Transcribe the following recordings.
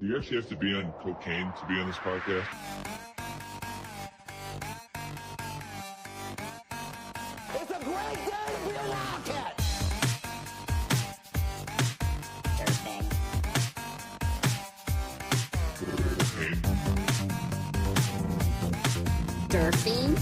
Do you actually have to be on cocaine to be on this podcast? It's a great day to be a Wildcat! Durfing.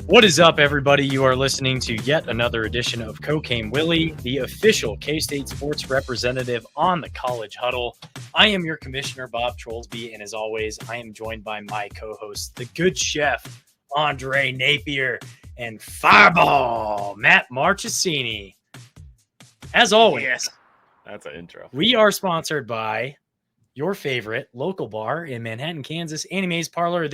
What is up, everybody? You are listening to yet another edition of Cocaine Willie, the official K-State sports representative on the College Huddle. I am your commissioner, Bob Trollsby, and as always, I am joined by my co-hosts, the good chef, Andre Napier, and Fireball, Matt Marchesini. As always, yes. That's an intro. We are sponsored by your favorite local bar in Manhattan, Kansas, Annie Mae's Parlor.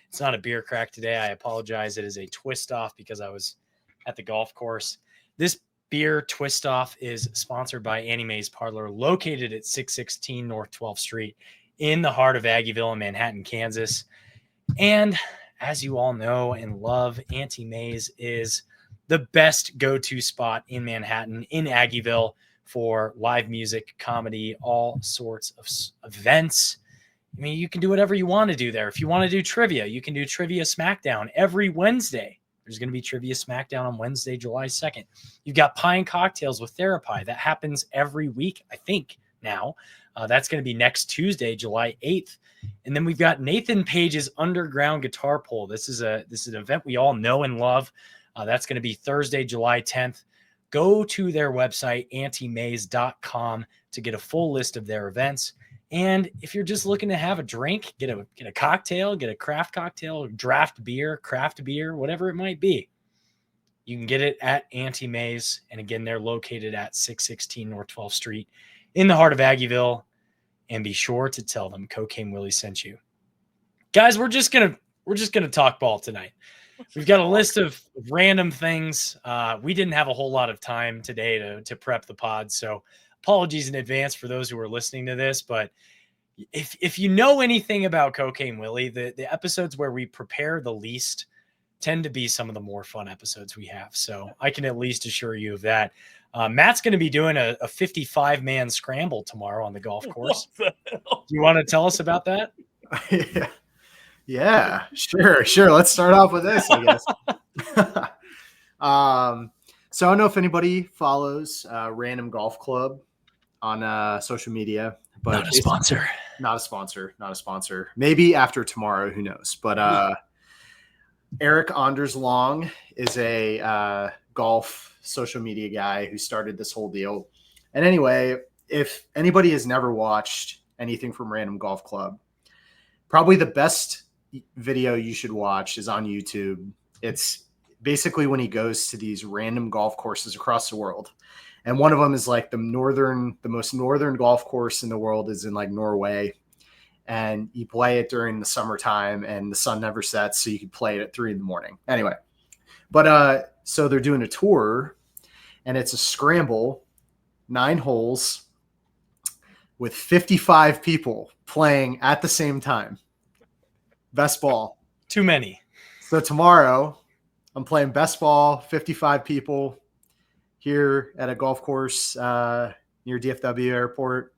It's not a beer crack today. I apologize. It is a twist off because I was at the golf course. This beer twist off is sponsored by Annie Mae's Parlor, located at 616 North 12th Street in the heart of Aggieville in Manhattan, Kansas. And as you all know and love, Auntie Mae's is the best go-to spot in Manhattan, in Aggieville, for live music, comedy, all sorts of events. I mean, you can do whatever you want to do there. If you want to do trivia, you can do Trivia Smackdown every Wednesday. There's going to be Trivia Smackdown on Wednesday, July 2nd. You've got Pie and Cocktails with Therapy. That happens every week, I think, now. That's going to be next Tuesday, July 8th. And then we've got Nathan Page's Underground Guitar Pull. This is an event we all know and love. That's going to be Thursday, July 10th. Go to their website, auntiemays.com, to get a full list of their events. And if you're just looking to have a drink, get a cocktail, get a craft cocktail, draft beer, craft beer, whatever it might be, you can get it at Auntie Mae's. And again, they're located at 616 North 12th Street in the heart of Aggieville. And be sure to tell them Cocaine Willie sent you. Guys, we're just gonna talk ball tonight. We've got a list of random things. We didn't have a whole lot of time today to prep the pod, so apologies in advance for those who are listening to this. But if you know anything about Cocaine Willie, the episodes where we prepare the least tend to be some of the more fun episodes we have. So I can at least assure you of that. Matt's going to be doing a 55-man scramble tomorrow on the golf course. Do you want to tell us about that? Yeah, sure. Let's start off with this, I guess. So I don't know if anybody follows Random Golf Club on social media, but Not a sponsor. Maybe after tomorrow, who knows? But Eric Anders Long is a golf social media guy who started this whole deal. And anyway, if anybody has never watched anything from Random Golf Club, probably the best video you should watch is on YouTube. It's basically when he goes to these random golf courses across the world. And one of them is like the most northern golf course in the world is in like Norway. And you play it during the summertime and the sun never sets. So you can play it at 3 a.m. Anyway, but so they're doing a tour and it's a scramble, 9 holes with 55 people playing at the same time. Best ball. Too many. So tomorrow I'm playing best ball, 55 people here at a golf course near DFW airport.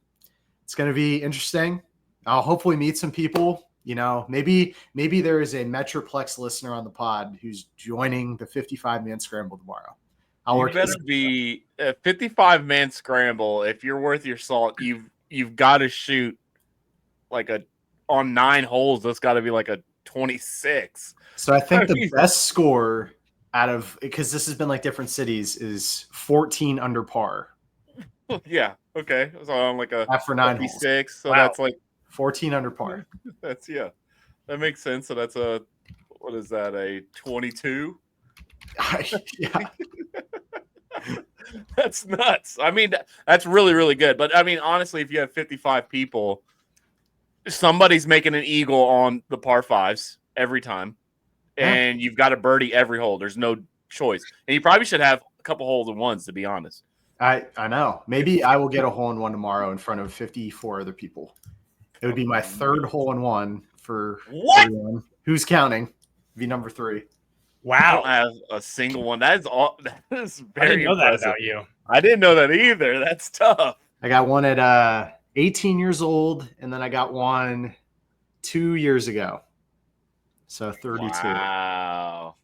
It's going to be interesting. I'll hopefully meet some people. You know, maybe there is a Metroplex listener on the pod who's joining the 55-man scramble tomorrow. You better be a 55-man scramble. If you're worth your salt, you've got to shoot like on 9 holes. That's got to be like a 26. So I think the best score out of, because this has been like different cities, is 14 under par. Yeah. Okay. So I'm like a after 9 holes. So that's like 14 under par. That makes sense. So that's a 22? Yeah. That's nuts. I mean, that's really, really good. But I mean, honestly, if you have 55 people, somebody's making an eagle on the par 5s every time. And you've got a birdie every hole. There's no choice. And you probably should have a couple holes in ones, to be honest. I know. Maybe I will get a hole in one tomorrow in front of 54 other people. It would be my third hole in one for What? everyone. Who's counting? Be number 3. I Wow. don't have a single one. That is all. That is I didn't very know that impressive. about you. I didn't know that either. That's tough. I got one at 18 years old, and then I got one 2 years ago. So 32. Wow.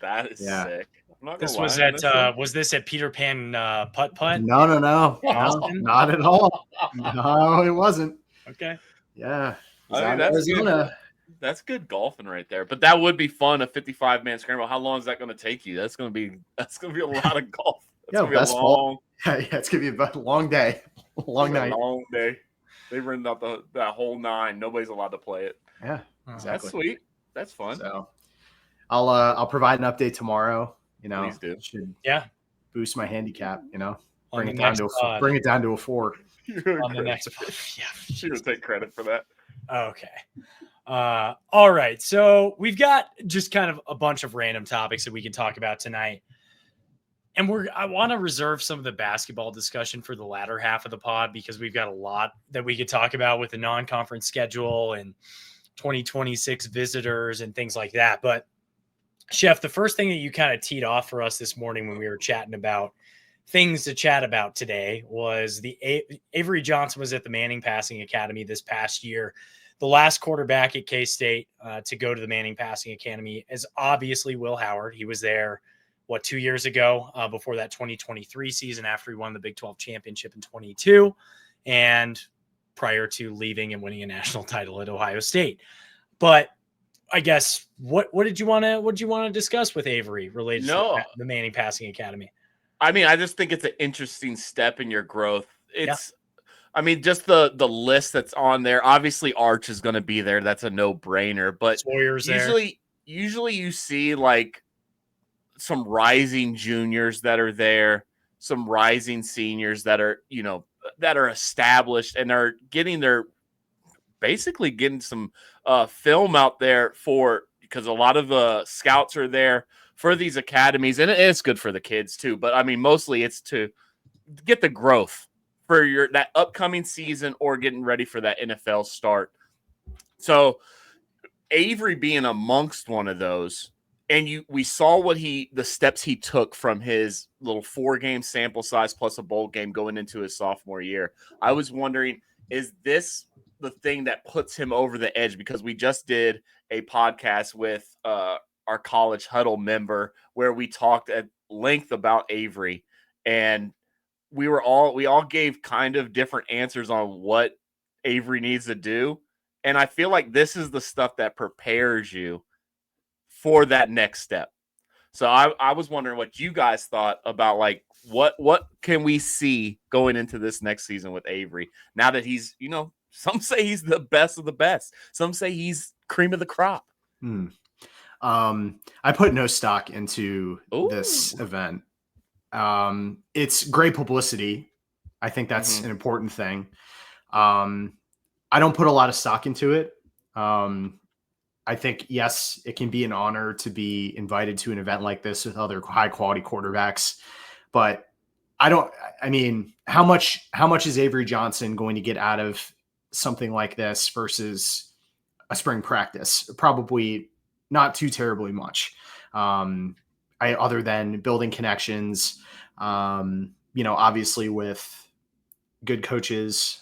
That is Yeah. sick. I'm not This gonna was lie, at was this at Peter Pan Putt Putt? No, Austin? not at all. No, it wasn't. Okay. Yeah. I mean, Out in that's Arizona. That's good golfing right there. But that would be fun, a 55-man scramble. How long is that going to take you? That's going to be a lot of golf. That's Yeah, going to be best a ball. long, Yeah, it's gonna be a long day, long night. long day. They've rented out that whole 9. Nobody's allowed to play it. Yeah, That's exactly. sweet. That's fun. So I'll provide an update tomorrow. Please do. Should Yeah. boost my handicap. On Bring the it down next to pod. bring it down to a 4. On the next pod. Yeah. She would take credit for that. Okay. All right. So we've got just kind of a bunch of random topics that we can talk about tonight. And I want to reserve some of the basketball discussion for the latter half of the pod because we've got a lot that we could talk about with the non-conference schedule and 2026 visitors and things like that. But Chef, the first thing that you kind of teed off for us this morning when we were chatting about things to chat about today was the Avery Johnson was at the Manning Passing Academy this past year. The last quarterback at K-State to go to the Manning Passing Academy is obviously Will Howard. He was there, 2 years ago before that 2023 season after he won the Big 12 championship in 22 and prior to leaving and winning a national title at Ohio State. But I guess what did you want to discuss with Avery related to the Manning Passing Academy? I mean, I just think it's an interesting step in your growth. I mean, just the list that's on there. Obviously, Arch is going to be there. That's a no-brainer. But Sawyer's usually you see like some rising juniors that are there, some rising seniors that are established and are basically getting some film out there because a lot of scouts are there for these academies, and it's good for the kids too. But I mean, mostly it's to get the growth for that upcoming season or getting ready for that NFL start. So Avery being amongst one of those, and we saw the steps he took from his little 4-game sample size plus a bowl game going into his sophomore year. I was wondering, is this the thing that puts him over the edge? Because we just did a podcast with our college huddle member where we talked at length about Avery, and we all gave kind of different answers on what Avery needs to do. And I feel like this is the stuff that prepares you for that next step. So I was wondering what you guys thought about, like, what can we see going into this next season with Avery now that he's, some say he's the best of the best. Some say he's cream of the crop. I put no stock into this event. It's great publicity. I think that's an important thing. I don't put a lot of stock into it. I think, yes, it can be an honor to be invited to an event like this with other high quality quarterbacks, but how much is Avery Johnson going to get out of something like this versus a spring practice? Probably not too terribly much. Other than building connections, obviously with good coaches.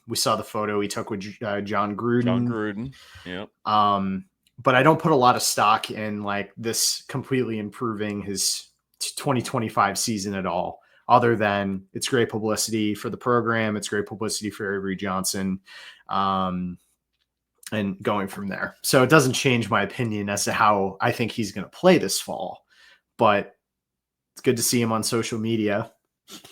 We saw the photo he took with John Gruden. Yep. But I don't put a lot of stock in like this completely improving his 2025 season at all, other than it's great publicity for the program. It's great publicity for Avery Johnson. And going from there. So it doesn't change my opinion as to how I think he's going to play this fall, but it's good to see him on social media.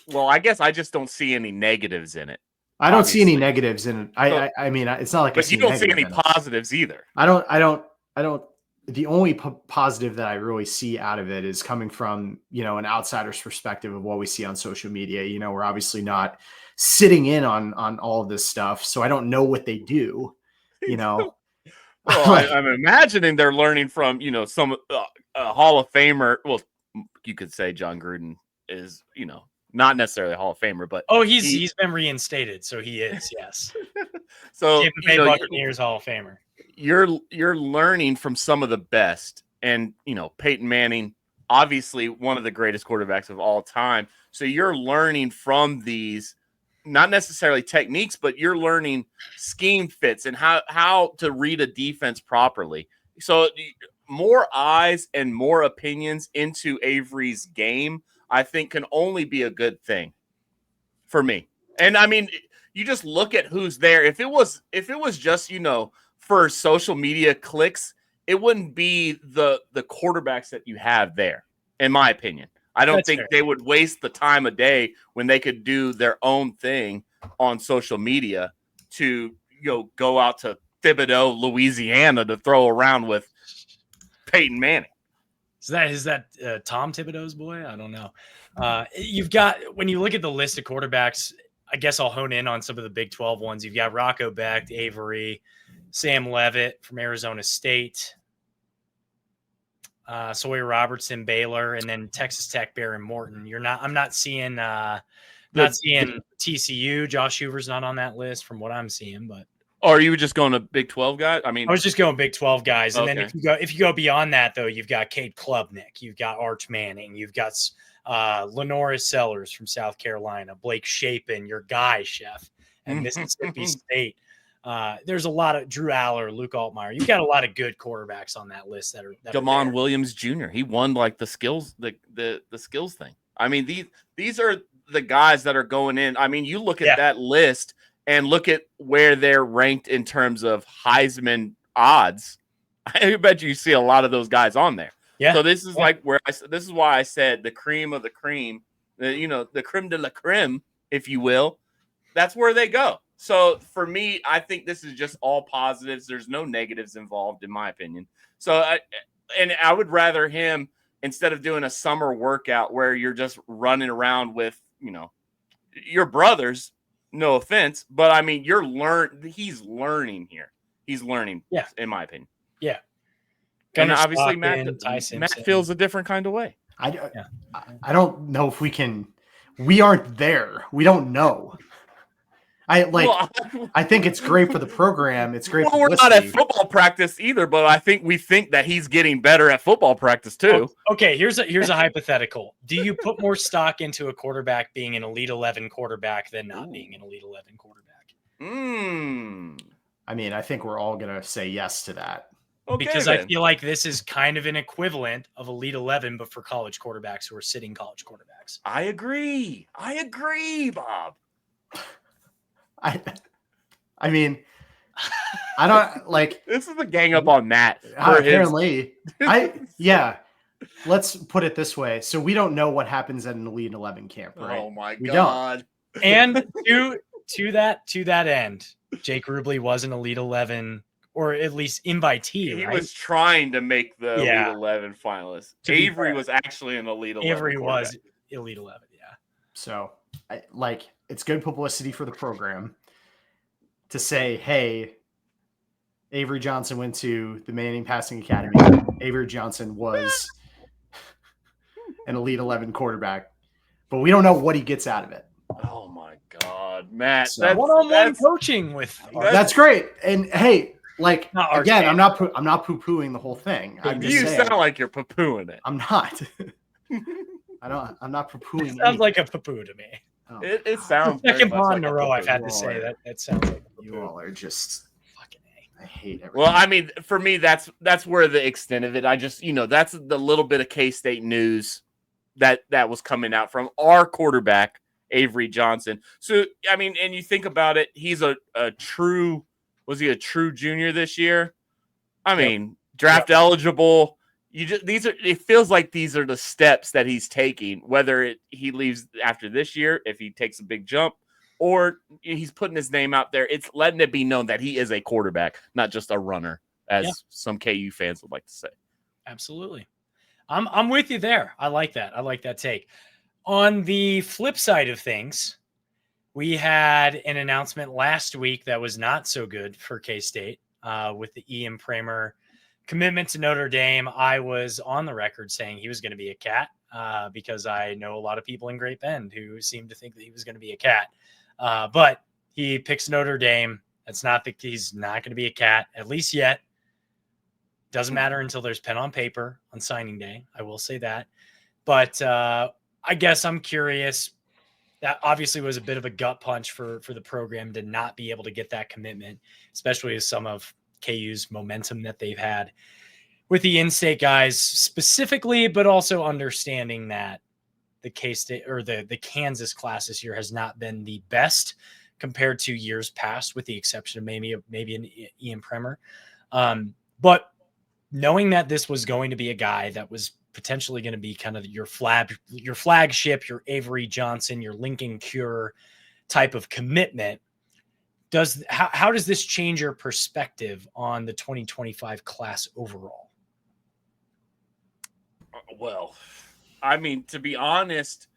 Well, I guess I just don't see any negatives in it. I don't see any negatives in it. I mean, it's not like, but you don't see any positives either. I don't. The only positive that I really see out of it is coming from, an outsider's perspective of what we see on social media. We're obviously not sitting in on all of this stuff. So I don't know what they do. Well, I'm imagining they're learning from, some Hall of Famer. Well, you could say John Gruden is, not necessarily a Hall of Famer, but he's been reinstated, so he is, yes. So Tampa Bay Buccaneers Hall of Famer. you're learning from some of the best, and Peyton Manning, obviously one of the greatest quarterbacks of all time. So you're learning from these, not necessarily techniques, but you're learning scheme fits and how to read a defense properly. So more eyes and more opinions into Avery's game, I think, can only be a good thing for me. And I mean, you just look at who's there. If it was just, for social media clicks, it wouldn't be the quarterbacks that you have there, in my opinion. I don't think they would waste the time of day when they could do their own thing on social media to go out to Thibodaux, Louisiana to throw around with Peyton Manning. Is that Tom Thibodeau's boy? I don't know. You've got, when you look at the list of quarterbacks, I guess I'll hone in on some of the Big 12 ones. You've got Rocco Becht, Avery, Sam Levitt from Arizona State, Sawyer Robertson, Baylor, and then Texas Tech, Baron Morton. I'm not seeing TCU. Josh Hoover's not on that list from what I'm seeing, but. Or are you just going to Big 12 guys? I mean, I was just going Big 12 guys, and okay. then if you go beyond that, though, you've got Cade Klubnik, you've got Arch Manning, you've got Lenoris Sellers from South Carolina, Blake Shapen, your guy, Chef, and Mississippi State. There's a lot of Drew Aller, Luke Altmaier. You've got a lot of good quarterbacks on that list that are Damon Williams Jr. He won like the skills, the skills thing. I mean, these are the guys that are going in. I mean, you look at that list and look at where they're ranked in terms of Heisman odds. I bet you see a lot of those guys on there. Yeah. So this is like this is why I said the cream of the cream, the creme de la creme, if you will. That's where they go. So for me, I think this is just all positives. There's no negatives involved, in my opinion. So I would rather him, instead of doing a summer workout where you're just running around with, your brothers, no offense, but I mean, he's learning here. He's learning, in my opinion. Yeah. And obviously Matt feels a different kind of way. I don't know if we aren't there. We don't know. I think it's great for the program. It's great. Well, we're not at football practice either, but we think that he's getting better at football practice too. Okay, here's a hypothetical. Do you put more stock into a quarterback being an Elite 11 quarterback than not being an Elite 11 quarterback? I mean, I think we're all gonna say yes to that. Okay, because then. I feel like this is kind of an equivalent of Elite 11, but for college quarterbacks who are sitting college quarterbacks. I agree, Bob. I mean, I don't like. This is a gang up on Matt. Apparently, let's put it this way. So we don't know what happens at an Elite 11 camp, right? Oh my we God! Don't. And to that end, Jake Rubley was an Elite 11, or at least invitee. He was trying to make the Elite 11 finalist. Avery was actually an Elite 11. Avery was Elite 11. Yeah. So, it's good publicity for the program to say, hey, Avery Johnson went to the Manning Passing Academy. Avery Johnson was an Elite 11 quarterback, but we don't know what he gets out of it. Oh my God, Matt! So one-on-one coaching with that's great. And hey, again, I'm not poo-pooing the whole thing. You sound like you're poo-pooing it. I'm not. I'm not poo-pooing. It sounds like a poo-poo to me. Oh, it sounds second ball in a row. I've had to say that sounds like you all are just fucking A. I hate everything. Well, I mean, for me, that's where the extent of it. I just that's the little bit of K-State news that was coming out from our quarterback Avery Johnson. So I mean, and you think about it, he's a true. Was he a true junior this year? I mean, draft eligible. It feels like these are the steps that he's taking, whether he leaves after this year, if he takes a big jump, or he's putting his name out there. It's letting it be known that he is a quarterback, not just a runner, as some KU fans would like to say. Absolutely. I'm with you there. I like that. I like that take. On the flip side of things, we had an announcement last week that was not so good for K-State with the Ian Premer commitment to Notre Dame. I was on the record saying he was going to be a cat because I know a lot of people in Great Bend who seem to think that he was going to be a cat. But he picks Notre Dame. It's not that he's not going to be a cat, at least yet. Doesn't matter until there's pen on paper on signing day. I will say that. But I guess I'm curious. That obviously was a bit of a gut punch for the program to not be able to get that commitment, especially as some of KU's momentum that they've had with the in-state guys specifically, but also understanding that the K-State or the Kansas class this year has not been the best compared to years past, with the exception of maybe an Ian Premer. But knowing that this was going to be a guy that was potentially going to be kind of your flagship, your Avery Johnson, your Lincoln Cure type of commitment, how does this change your perspective on the 2025 class overall? Well, I mean, to be honest,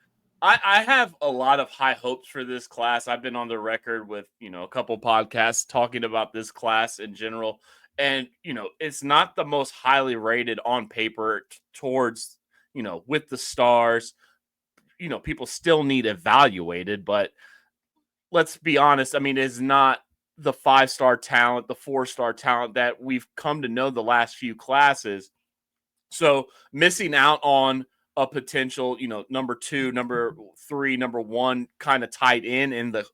I have a lot of high hopes for this class. I've been on the record with, a couple podcasts talking about this class in general. And, it's not the most highly rated on paper towards, with the stars. People still need evaluated, but let's be honest. I mean, it's not the 5-star talent, the 4-star talent that we've come to know the last few classes. So missing out on a potential, number 2, number 3, number 1 kind of tight end in the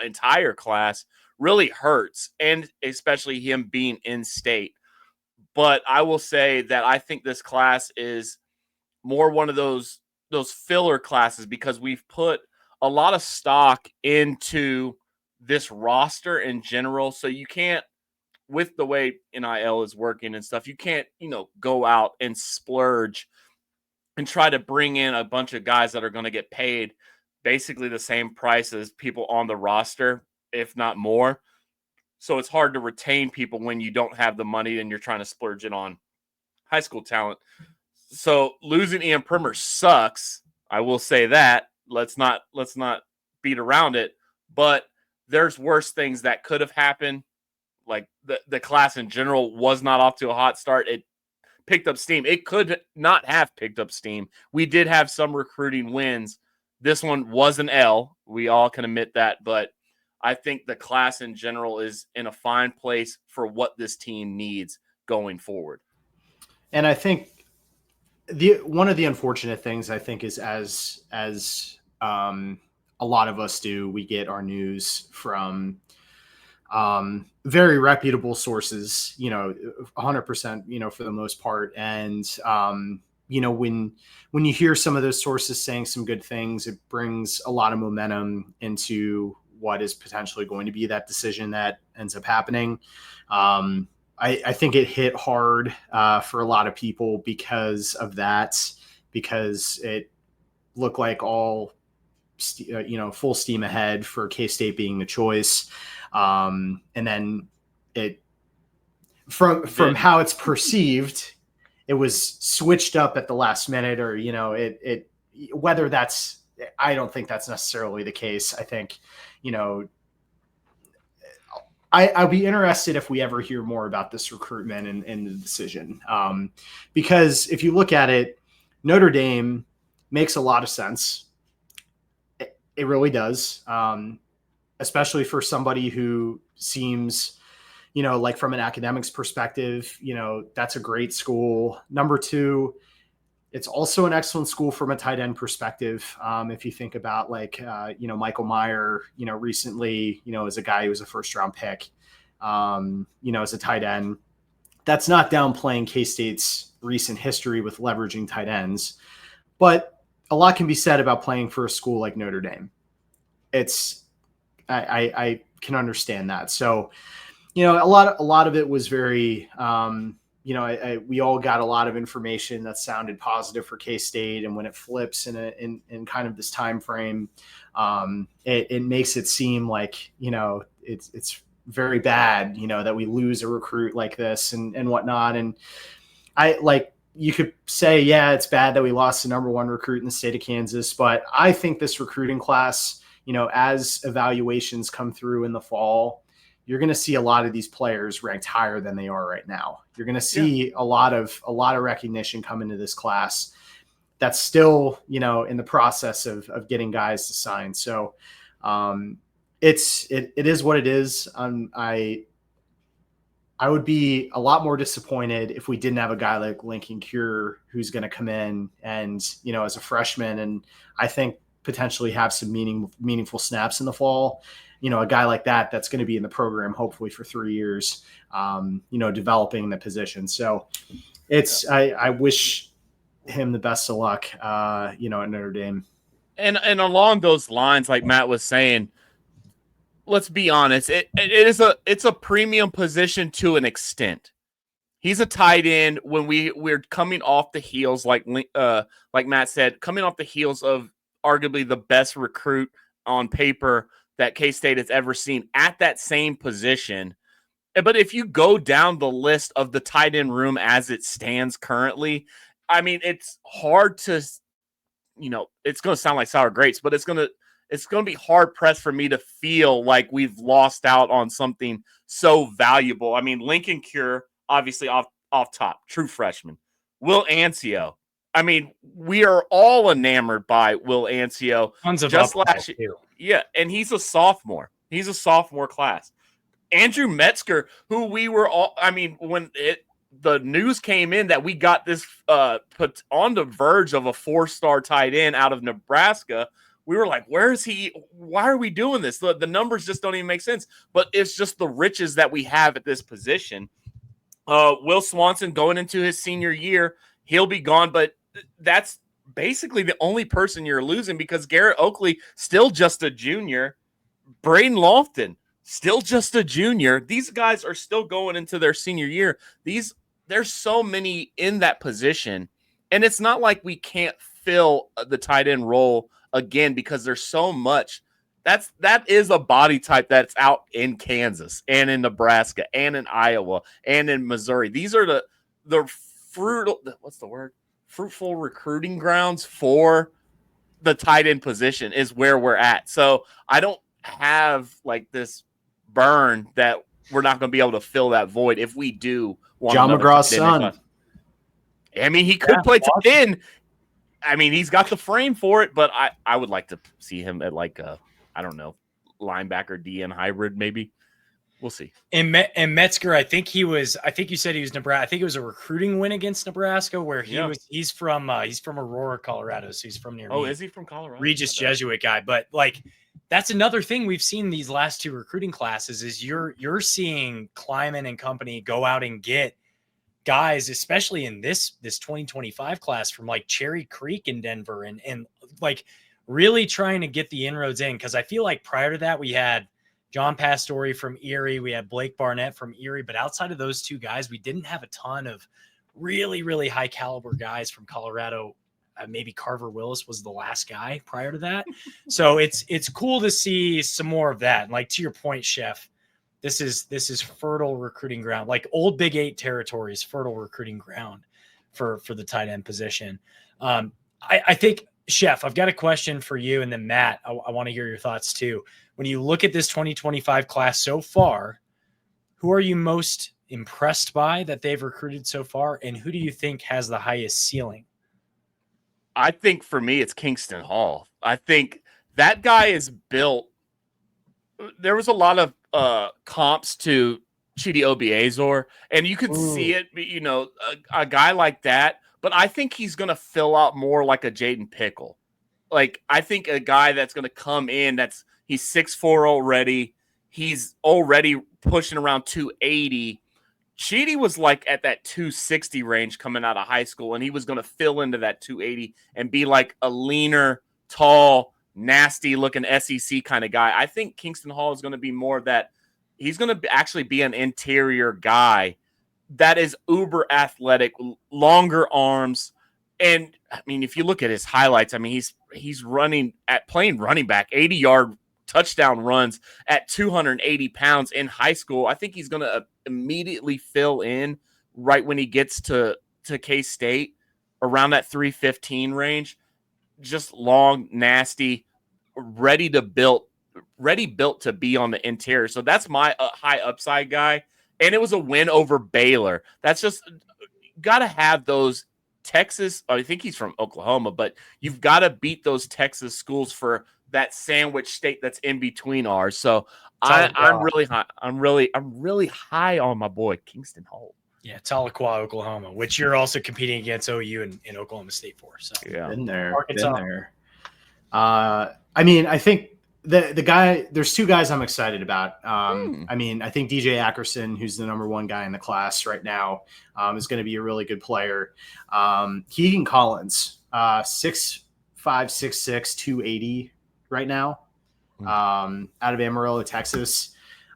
entire class really hurts, and especially him being in state. But I will say that I think this class is more one of those filler classes because we've put a lot of stock into this roster in general. So you can't, with the way NIL is working and stuff, you can't, go out and splurge and try to bring in a bunch of guys that are going to get paid basically the same price as people on the roster, if not more. So it's hard to retain people when you don't have the money and you're trying to splurge it on high school talent. So losing Ian Premer sucks. I will say that. Let's not beat around it. But there's worse things that could have happened. Like the class in general was not off to a hot start. It picked up steam. It could not have picked up steam. We did have some recruiting wins. This one was an L. We all can admit that. But I think the class in general is in a fine place for what this team needs going forward. And I think one of the unfortunate things I think is as a lot of us do, we get our news from very reputable sources, 100%, for the most part. And, when you hear some of those sources saying some good things, it brings a lot of momentum into what is potentially going to be that decision that ends up happening. I think it hit hard for a lot of people because of that, because it looked like all, full steam ahead for K-State being the choice. And then from how it's perceived, it was switched up at the last minute, or, whether that's, I don't think that's necessarily the case. I think, I'll be interested if we ever hear more about this recruitment and the decision. Because if you look at it, Notre Dame makes a lot of sense. It really does. Especially for somebody who seems, like from an academics perspective, that's a great school. Number 2, it's also an excellent school from a tight end perspective. If you think about Michael Meyer, recently, as a guy who was a first-round pick, as a tight end. That's not downplaying K-State's recent history with leveraging tight ends, but a lot can be said about playing for a school like Notre Dame. I can understand that. So, a lot of it was very, we all got a lot of information that sounded positive for K-State, and when it flips in kind of this time frame, it makes it seem like, it's very bad, that we lose a recruit like this and whatnot. And you could say, yeah, it's bad that we lost the number 1 recruit in the state of Kansas, but I think this recruiting class, as evaluations come through in the fall, you're going to see a lot of these players ranked higher than they are right now. You're going to see a lot of recognition come into this class that's still, in the process of getting guys to sign. So it is what it is. I I would be a lot more disappointed if we didn't have a guy like Lincoln Cure who's going to come in and, as a freshman, and I think potentially have some meaningful snaps in the fall. A guy like that's going to be in the program hopefully for 3 years, developing the position. So I wish him the best of luck, at Notre Dame. And along those lines, like Matt was saying, let's be honest, it's a premium position to an extent. He's a tight end when we're coming off the heels, like Matt said, coming off the heels of arguably the best recruit on paper that K-State has ever seen at that same position. But if you go down the list of the tight end room as it stands currently, I mean, it's hard to, it's going to sound like sour grapes, but it's going to be hard pressed for me to feel like we've lost out on something so valuable. I mean, Lincoln Cure, obviously off top, true freshman. Will Ancio. I mean, we are all enamored by Will Ancio. Tons of just last year. Too. Yeah, and he's a sophomore. He's a sophomore class. Andrew Metzger, who we were all, I mean, when the news came in that we got this put on the verge of a 4-star tight end out of Nebraska, we were like, where is he? Why are we doing this? The numbers just don't even make sense. But it's just the riches that we have at this position. Will Swanson going into his senior year, he'll be gone, but that's basically the only person you're losing because Garrett Oakley, still just a junior. Braden Lofton, still just a junior. These guys are still going into their senior year. There's so many in that position, and it's not like we can't fill the tight end role again because there's so much. That is a body type that's out in Kansas and in Nebraska and in Iowa and in Missouri. These are the fruitful recruiting grounds for the tight end position is where we're at. So I don't have like this burn that we're not going to be able to fill that void if we do want John McGraw's son. I mean, he could play tight end. I mean, he's got the frame for it, but I would like to see him at like a, I don't know, linebacker DN hybrid maybe. We'll see. And Metzger, I think you said he was Nebraska. I think it was a recruiting win against Nebraska where he's from Aurora, Colorado. So he's from near me. Oh, is he from Colorado? Regis Jesuit guy. But like, that's another thing we've seen these last two recruiting classes is you're seeing Kleiman and company go out and get guys, especially in this 2025 class from like Cherry Creek in Denver and like really trying to get the inroads in. Cause I feel like prior to that, we had John Pastore from Erie. We had Blake Barnett from Erie, but outside of those two guys, we didn't have a ton of really, really high caliber guys from Colorado. Maybe Carver Willis was the last guy prior to that. So it's cool to see some more of that. And like to your point, Chef, this is fertile recruiting ground, like old Big 8 territories, fertile recruiting ground for the tight end position. I think, Chef, I've got a question for you, and then Matt, I want to hear your thoughts too. When you look at this 2025 class so far, who are you most impressed by that they've recruited so far, and who do you think has the highest ceiling? I think for me, it's Kingston Hall. I think that guy is built. There was a lot of comps to Chidi Obiazor, and you could see it, a guy like that. But I think he's going to fill out more like a Jaden Pickle. Like, I think a guy that's going to come in, he's 6'4" already. He's already pushing around 280. Chidi was like at that 260 range coming out of high school, and he was going to fill into that 280 and be like a leaner, tall, nasty-looking SEC kind of guy. I think Kingston Hall is going to be more of that. He's going to actually be an interior guy that is uber athletic, longer arms. And I mean, if you look at his highlights, I mean, he's playing running back, 80-yard touchdown runs at 280 pounds in high school. I think he's going to immediately fill in right when he gets to K-State around that 315 range. Just long, nasty, ready built to be on the interior. So that's my high upside guy. And it was a win over Baylor. That's just got to have those Texas. I think he's from Oklahoma, but you've got to beat those Texas schools for that sandwich state that's in between ours. So Tahlequah. I'm really high. I'm really high on my boy Kingston Holt. Yeah, Tahlequah, Oklahoma, which you're also competing against OU in Oklahoma State for. So Yeah, Been there. Arkansas. Been there. I mean, I think the guy. There's two guys I'm excited about. I mean, I think DJ Ackerson, who's the number one guy in the class right now, is going to be a really good player. Keegan Collins, 6'5", 6'6", 280 right now, out of Amarillo, Texas.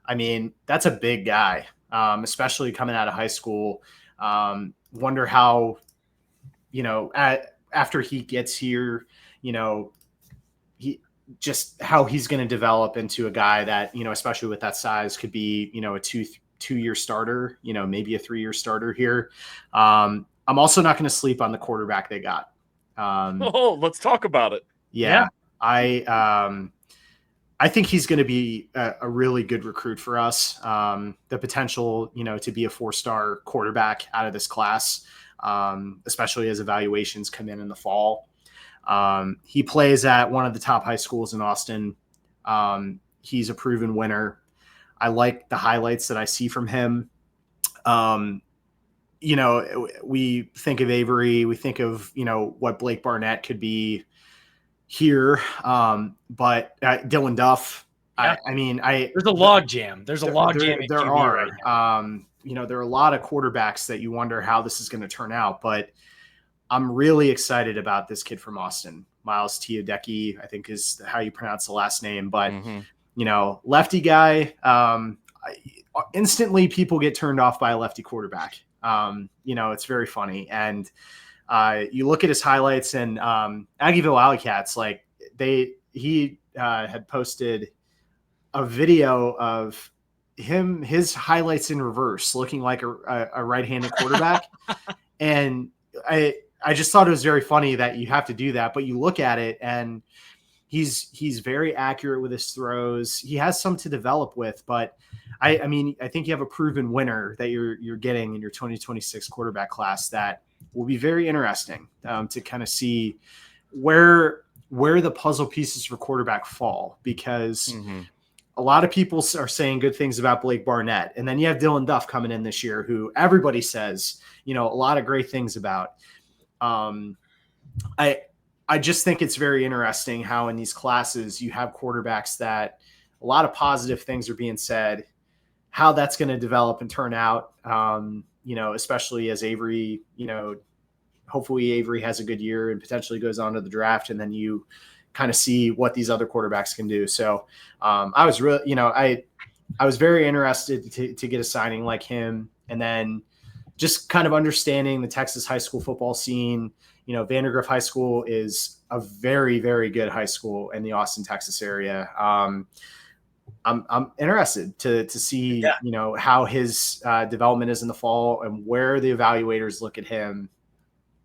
I mean, that's a big guy, especially coming out of high school. Wonder how, after he gets here, how he's going to develop into a guy that, especially with that size, could be, a two-year starter, maybe a 3-year starter here. I'm also not going to sleep on the quarterback they got. let's talk about it. Yeah. I think he's going to be a really good recruit for us. The potential, to be a 4-star quarterback out of this class, especially as evaluations come in the fall. He plays at one of the top high schools in Austin. He's a proven winner. I like the highlights that I see from him. We think of Avery, we think of, what Blake Barnett could be here. But Dylan Duff, yeah. There's a log jam. There's a log jam. There are, right there are a lot of quarterbacks that you wonder how this is going to turn out, but I'm really excited about this kid from Austin, Miles Teodecki, I think is how you pronounce the last name. But, lefty guy, instantly people get turned off by a lefty quarterback. It's very funny. And you look at his highlights, and Aggieville Alley-Cats, he had posted a video of his highlights in reverse, looking like a right-handed quarterback. And I just thought it was very funny that you have to do that, but you look at it and he's very accurate with his throws. He has some to develop with, but I think you have a proven winner that you're getting in your 2026 quarterback class that will be very interesting to kind of see where the puzzle pieces for quarterback fall, because a lot of people are saying good things about Blake Barnett. And then you have Dylan Duff coming in this year, who everybody says, a lot of great things about. I just think it's very interesting how in these classes you have quarterbacks that a lot of positive things are being said, how that's going to develop and turn out, especially as Avery, hopefully Avery has a good year and potentially goes on to the draft, and then you kind of see what these other quarterbacks can do. So I was really, I was very interested to get a signing like him, and then just kind of understanding the Texas high school football scene. Vandergrift High School is a very, very good high school in the Austin, Texas area. I'm interested to see, how his development is in the fall and where the evaluators look at him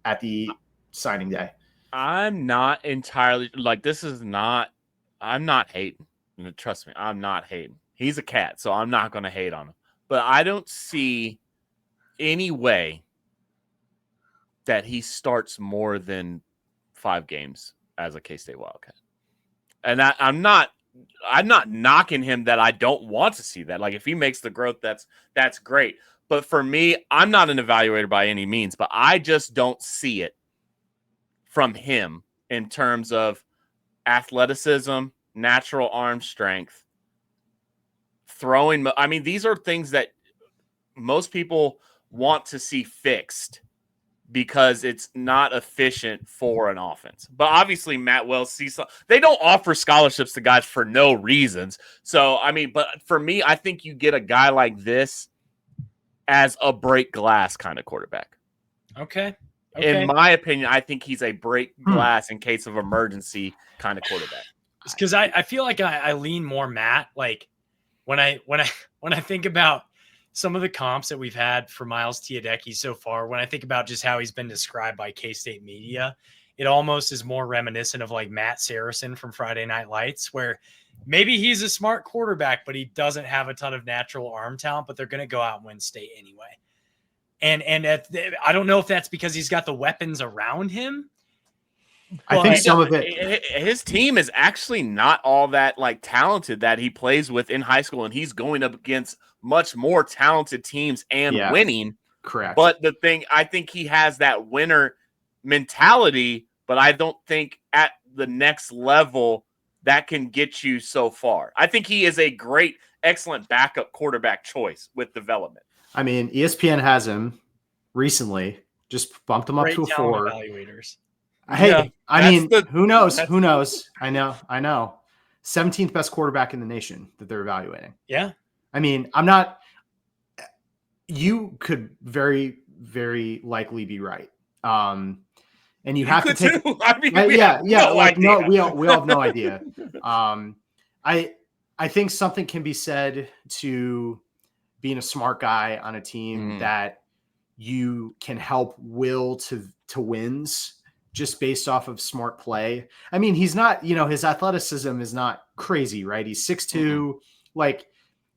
at the signing day. I'm not entirely I'm not hating. Trust me, I'm not hating. He's a cat, so I'm not going to hate on him. But I don't see any way that he starts more than 5 games as a K-State Wildcat. And I'm not knocking him that I don't want to see that. Like, if he makes the growth, that's great. But for me, I'm not an evaluator by any means, but I just don't see it from him in terms of athleticism, natural arm strength, throwing. I mean, these are things that most people want to see fixed because it's not efficient for an offense. But obviously Matt Wells sees they don't offer scholarships to guys for no reasons. So, but for me, I think you get a guy like this as a break glass kind of quarterback. Okay. In my opinion, I think he's a break glass in case of emergency kind of quarterback. It's because I feel like I lean more Matt. Like when I think about some of the comps that we've had for Miles Teodecki so far, when I think about just how he's been described by K-State media, it almost is more reminiscent of like Matt Saracen from Friday Night Lights, where maybe he's a smart quarterback, but he doesn't have a ton of natural arm talent, but they're going to go out and win state anyway. And I don't know if that's because he's got the weapons around him, I think some of it. His team is actually not all that like talented that he plays with in high school, and he's going up against much more talented teams and winning. Correct. But the thing, I think he has that winner mentality, but I don't think at the next level that can get you so far. I think he is a great, excellent backup quarterback choice with development. I mean, ESPN has him recently, just bumped him up to a 4. Evaluators. Hey, who knows? Who knows? I know. 17th best quarterback in the nation that they're evaluating. Yeah. I mean, you could very, very likely be right. And you have to take. I mean, we all have no idea. I think something can be said to being a smart guy on a team that you can help will to wins just based off of smart play. I mean, he's not, his athleticism is not crazy, right? He's 6'2", like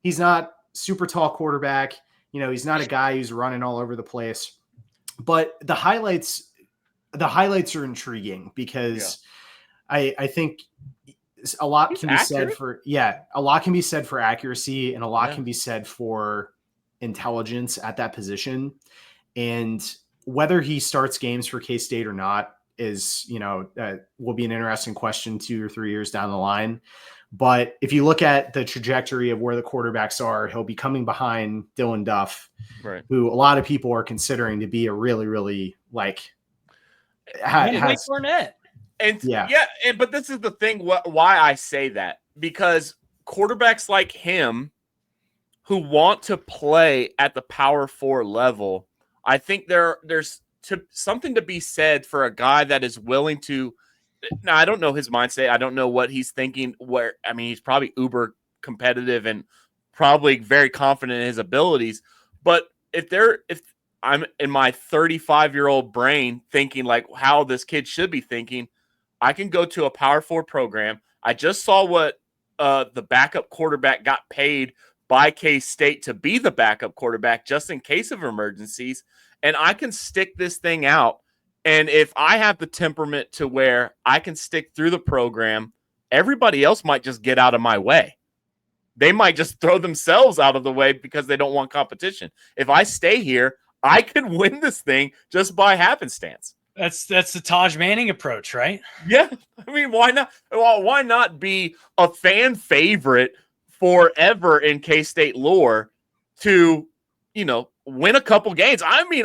he's not super tall quarterback. He's not a guy who's running all over the place, but the highlights are intriguing because I think a lot can be said for accuracy, and a lot can be said for intelligence at that position. And whether he starts games for K-State or not is, will be an interesting question 2 or 3 years down the line. But if you look at the trajectory of where the quarterbacks are, he'll be coming behind Dylan Duff, who a lot of people are considering to be a really, really like Fournette. But this is the thing. Why I say that, because quarterbacks like him who want to play at the Power 4 level, I think there's something to be said for a guy that is willing to. Now, I don't know his mindset. I don't know what he's thinking. He's probably uber competitive and probably very confident in his abilities. But if I'm in my 35-year-old brain thinking like how this kid should be thinking, I can go to a Power 4 program. I just saw what the backup quarterback got paid by K-State to be the backup quarterback just in case of emergencies, and I can stick this thing out. And if I have the temperament to where I can stick through the program, everybody else might just get out of my way. They might just throw themselves out of the way because they don't want competition. If I stay here, I could win this thing just by happenstance. That's the Taj Manning approach, right? Yeah. I mean, why not? Well, why not be a fan favorite forever in K-State lore to, win a couple games? I mean,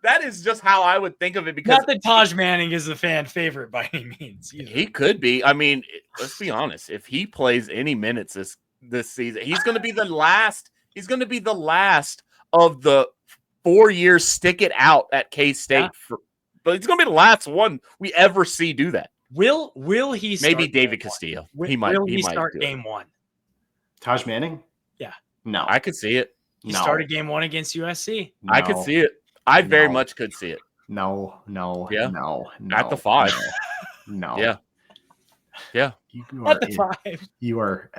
that is just how I would think of it. Because not that Taj Manning is the fan favorite by any means either. He could be. I mean, let's be honest. If he plays any minutes this season, he's going to be the last. He's going to be the last of the 4 years stick it out at K-State. But he's going to be the last one we ever see do that. Will he start maybe David Castillo? Will he might start game 1? Taj Manning? Yeah. No. I could see it. He started game 1 against USC. No. I could see it. I very much could see it. No. Yeah. No. At the 5. No. Yeah. Yeah. At the 5. You are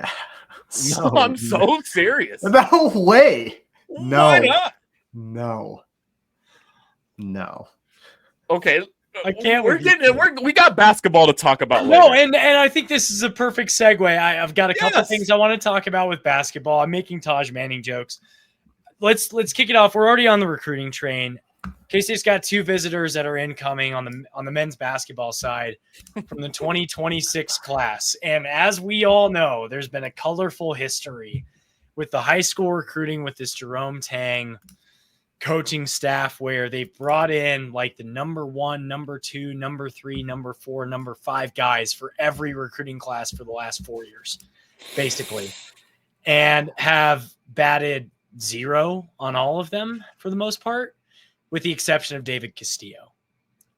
I'm so serious. No way. No. Why not? No. Okay. I can't. We got basketball to talk about later. No, and I think this is a perfect segue. I've got a couple things I want to talk about with basketball. I'm making Taj Manning jokes. Let's kick it off. We're already on the recruiting train. K-State's got 2 visitors that are incoming on the men's basketball side from the 2026 class. And as we all know, there's been a colorful history with the high school recruiting with this Jerome Tang coaching staff, where they've brought in like the number 1, number 2, number 3, number 4, number 5 guys for every recruiting class for the last 4 years, basically, and have batted 0 on all of them for the most part, with the exception of David Castillo.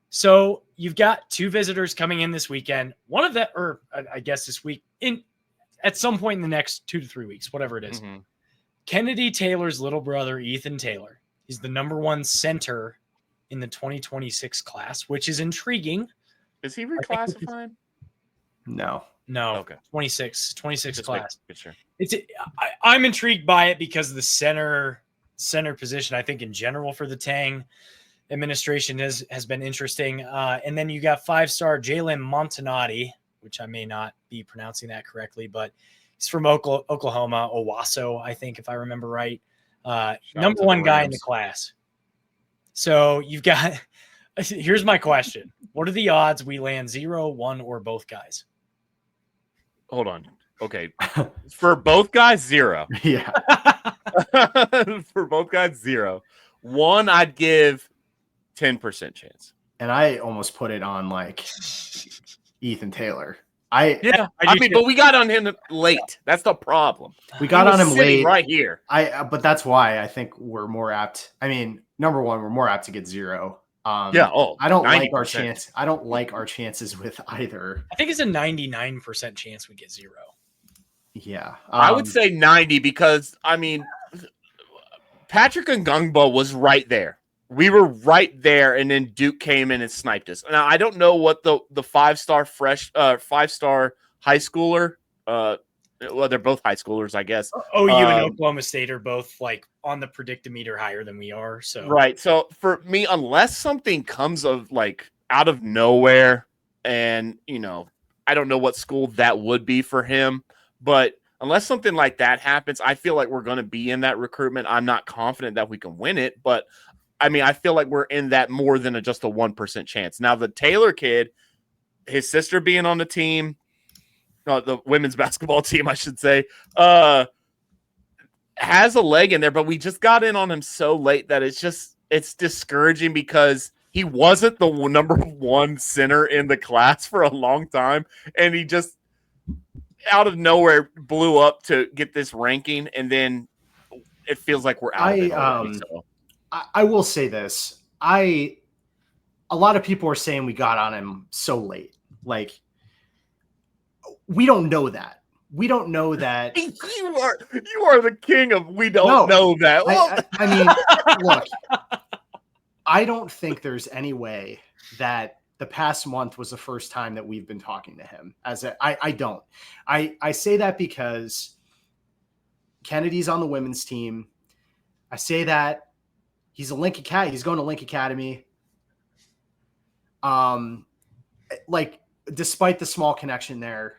So you've got 2 visitors coming in this weekend. One of them, or I guess this week, at some point in the next 2 to 3 weeks, whatever it is. Mm-hmm. Kennedy Taylor's little brother, Ethan Taylor. He's the number 1 center in the 2026 class, which is intriguing. Is he reclassified? No. Okay. 26 class. Sure. I'm intrigued by it because of the center position. I think in general for the Tang, administration has been interesting. And then you got 5-star Jalen Montonati, which I may not be pronouncing that correctly, but he's from Oklahoma, Owasso, I think, if I remember right. Number one guy in the class. So you've got – here's my question. What are the odds we land 0, 1, or both guys? Hold on. Okay. For both guys, 0. Yeah. For both guys, 0. 1, I'd give 10% chance. And I almost put it on like Ethan Taylor. But we got on him late. That's the problem. We got on him late right here. But that's why I think we're more apt. I mean, number one, we're more apt to get 0. I don't 90%. Like our chance. I don't like our chances with either. I think it's a 99% chance we get 0. Yeah. I would say 90 because, I mean, Patrick Ngungbo was right there. We were right there, and then Duke came in and sniped us. Now, I don't know what the 5-star 5-star high schooler, well, they're both high schoolers, I guess. OU and Oklahoma State are both like on the predictometer higher than we are. So right. So for me, unless something comes of like out of nowhere, and I don't know what school that would be for him, but unless something like that happens, I feel like we're going to be in that recruitment. I'm not confident that we can win it, but I mean, I feel like we're in that more than just a 1% chance. Now, the Taylor kid, his sister being on the team, the women's basketball team, I should say, has a leg in there, but we just got in on him so late that it's discouraging because he wasn't the number 1 center in the class for a long time, and he just out of nowhere blew up to get this ranking, and then it feels like we're out of it already, so. I will say this. A lot of people are saying we got on him so late. Like, we don't know that. We don't know that. You are the king of we don't know that. I mean, look, I don't think there's any way that the past month was the first time that we've been talking to him. I don't. I say that because Kennedy's on the women's team. I say that. He's a Link Academy. He's going to Link Academy. Like, despite the small connection there,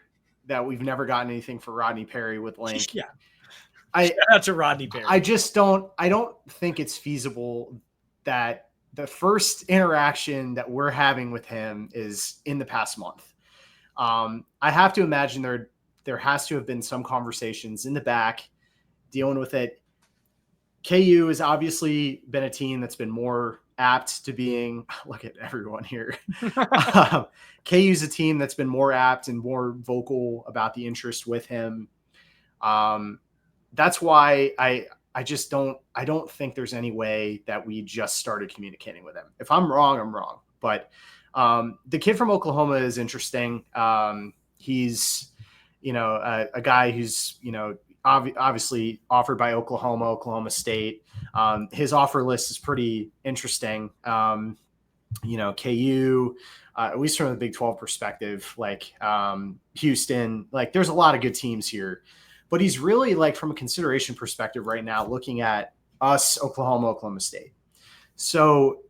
that we've never gotten anything for Rodney Perry with Link. Yeah. Shout out to Rodney Perry. I don't think it's feasible that the first interaction that we're having with him is in the past month. I have to imagine there has to have been some conversations in the back dealing with it. KU has obviously been a team that's been more apt to being – look at everyone here. KU's a team that's been more apt and more vocal about the interest with him. That's why I don't think there's any way that we just started communicating with him. If I'm wrong, I'm wrong. But the kid from Oklahoma is interesting. He's, a guy who's, obviously offered by Oklahoma State. His offer list is pretty interesting. KU, at least from the Big 12 perspective, like Houston, like there's a lot of good teams here, but he's really like from a consideration perspective right now, looking at us, Oklahoma State. So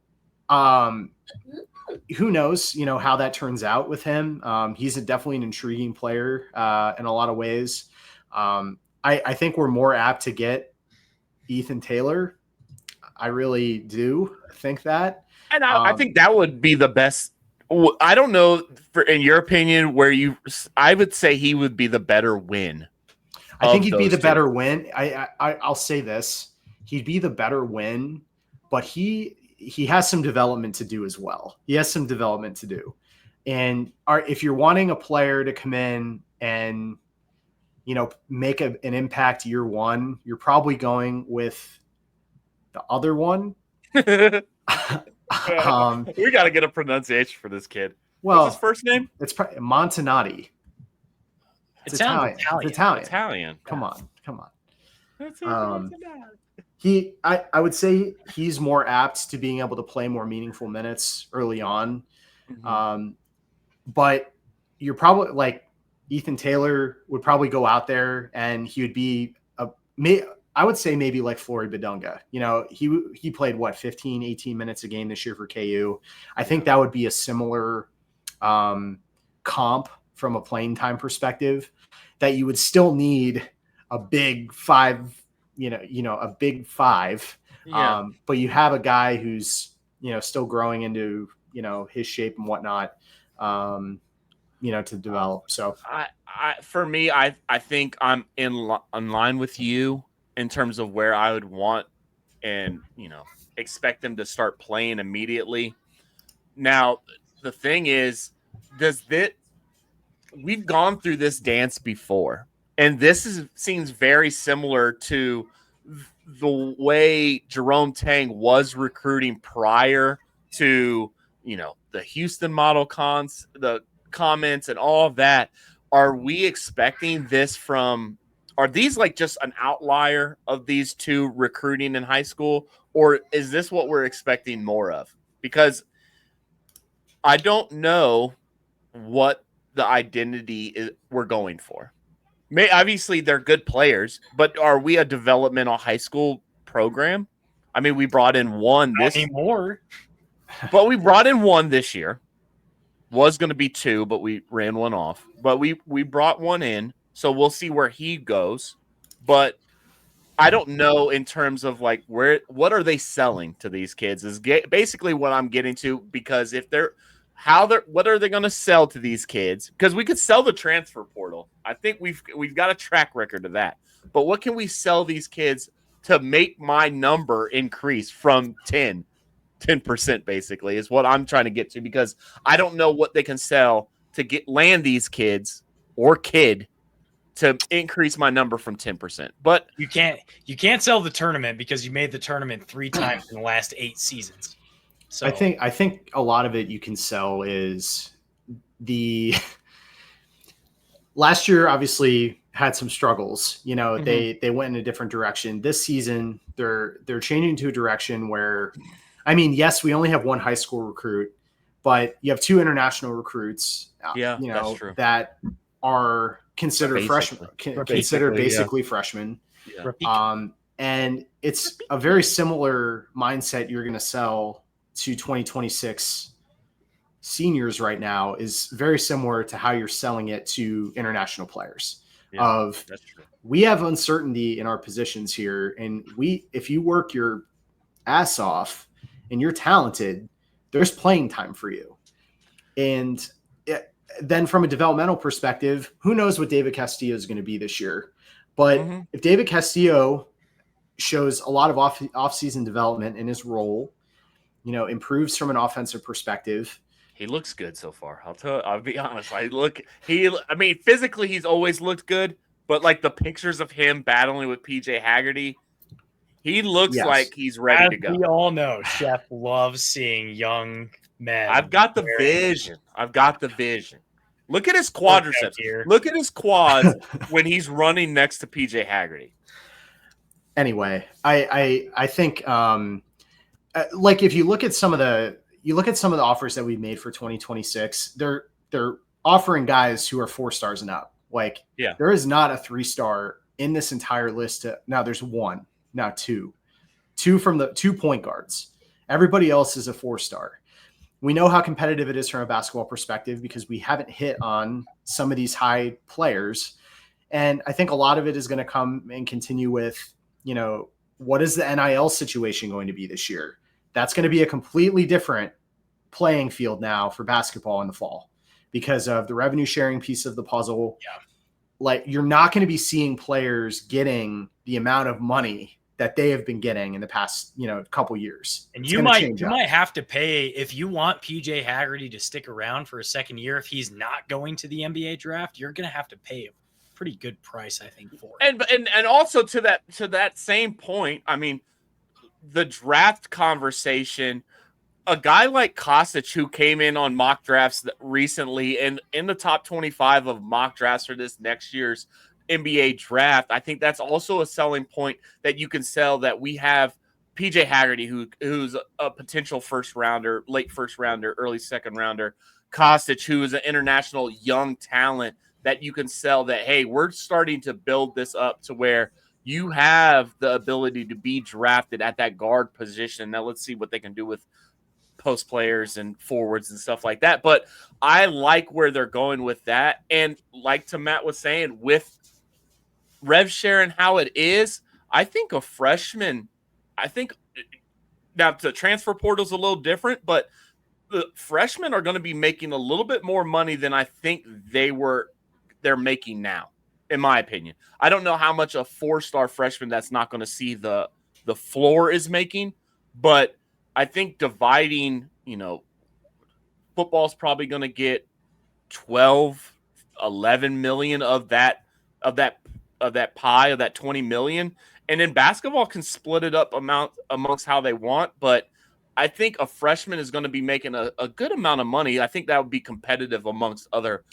who knows, how that turns out with him. He's definitely an intriguing player in a lot of ways. I think we're more apt to get Ethan Taylor. I really do think that. And I think that would be the best. I don't know, in your opinion, I would say he would be the better win. I think he'd be the better win. I'll say this. He'd be the better win, but he has some development to do as well. He has some development to do. And if you're wanting a player to come in and make an impact year one, you're probably going with the other one. We got to get a pronunciation for this kid. Well, what's his first name? It's Montonati. It's Italian. Italian. Come on. I would say he's more apt to being able to play more meaningful minutes early on. Mm-hmm. But you're probably like Ethan Taylor would probably go out there and he would be I would say maybe like Flory Badunga. He played 15, 18 minutes a game this year for KU. I think that would be a similar comp from a playing time perspective, that you would still need a big five, a big five. Yeah. But you have a guy who's, still growing into, his shape and whatnot, to develop. So for me, I think I'm in line with you in terms of where I would want and, expect them to start playing immediately. Now, the thing is, we've gone through this dance before, and seems very similar to the way Jerome Tang was recruiting prior to, the Houston model the comments and all of that. Are we expecting this are these like just an outlier of these two recruiting in high school, or is this what we're expecting more of? Because I don't know what the identity we're going for. Obviously, they're good players, but are we a developmental high school program? I mean, we brought in one Not anymore. but we brought in one this year. Was going to be two, but we ran one off. But we brought one in, so we'll see where he goes. But I don't know in terms of like what are they selling to these kids is basically what I'm getting to, because if what are they going to sell to these kids? Because we could sell the transfer portal. I think we've got a track record of that. But what can we sell these kids to make my number increase from 10% basically is what I'm trying to get to, because I don't know what they can sell to land these kids or kid to increase my number from 10%. But you can't sell the tournament because you made the tournament 3 times in the last 8 seasons. So I think a lot of it you can sell is the last year obviously had some struggles. They went in a different direction. This season they're changing to a direction where, I mean, yes, we only have one high school recruit, but you have 2 international recruits. That's true. That are considered freshmen, basically freshmen. Yeah. And it's a very similar mindset you're going to sell to 2026 seniors right now, is very similar to how you're selling it to international players. That's true. We have uncertainty in our positions here, and if you work your ass off and you're talented, there's playing time for you. And then from a developmental perspective, who knows what David Castillo is going to be this year. But if David Castillo shows a lot of off-season development in his role, improves from an offensive perspective. He looks good so far. I'll be honest. Physically he's always looked good, but like the pictures of him battling with PJ Haggerty, he looks like he's ready to go. We all know Chef loves seeing young men. I've got the vision. Look at his quadriceps. Look at his quads when he's running next to PJ Haggerty. Anyway, I think like if you look at some of the offers that we've made for 2026, they're offering guys who are 4 stars and up. Like, there is not a 3-star in this entire list. Now there's 1, now 2 from the 2 point guards. Everybody else is a 4-star. We know how competitive it is from a basketball perspective because we haven't hit on some of these high players. And I think a lot of it is going to come and continue with, what is the NIL situation going to be this year? That's going to be a completely different playing field now for basketball in the fall because of the revenue sharing piece of the puzzle. Yeah. Like, you're not going to be seeing players getting the amount of money that they have been getting in the past, couple years. And you might have to pay, if you want PJ Haggerty to stick around for a second year, if he's not going to the NBA draft, you're going to have to pay a pretty good price, I think, for it. And also to that same point, I mean, the draft conversation, a guy like Kostic, who came in on mock drafts recently and in the top 25 of mock drafts for this next year's NBA draft, I think that's also a selling point that you can sell, that we have PJ Haggerty, who's a potential first rounder, late first rounder, early second rounder, Kostic, who is an international young talent that you can sell, that, hey, we're starting to build this up to where you have the ability to be drafted at that guard position. Now let's see what they can do with post players and forwards and stuff like that. But I like where they're going with that. And like to Matt was saying, with rev share and how it is, I think a freshman, now the transfer portal is a little different, but the freshmen are going to be making a little bit more money than I think they're making now, in my opinion. I don't know how much a 4-star freshman that's not going to see the floor is making, but I think dividing, football's probably going to get 12, 11 million of that pie, of that 20 million. And then basketball can split it up amongst how they want. But I think a freshman is going to be making a good amount of money. I think that would be competitive amongst other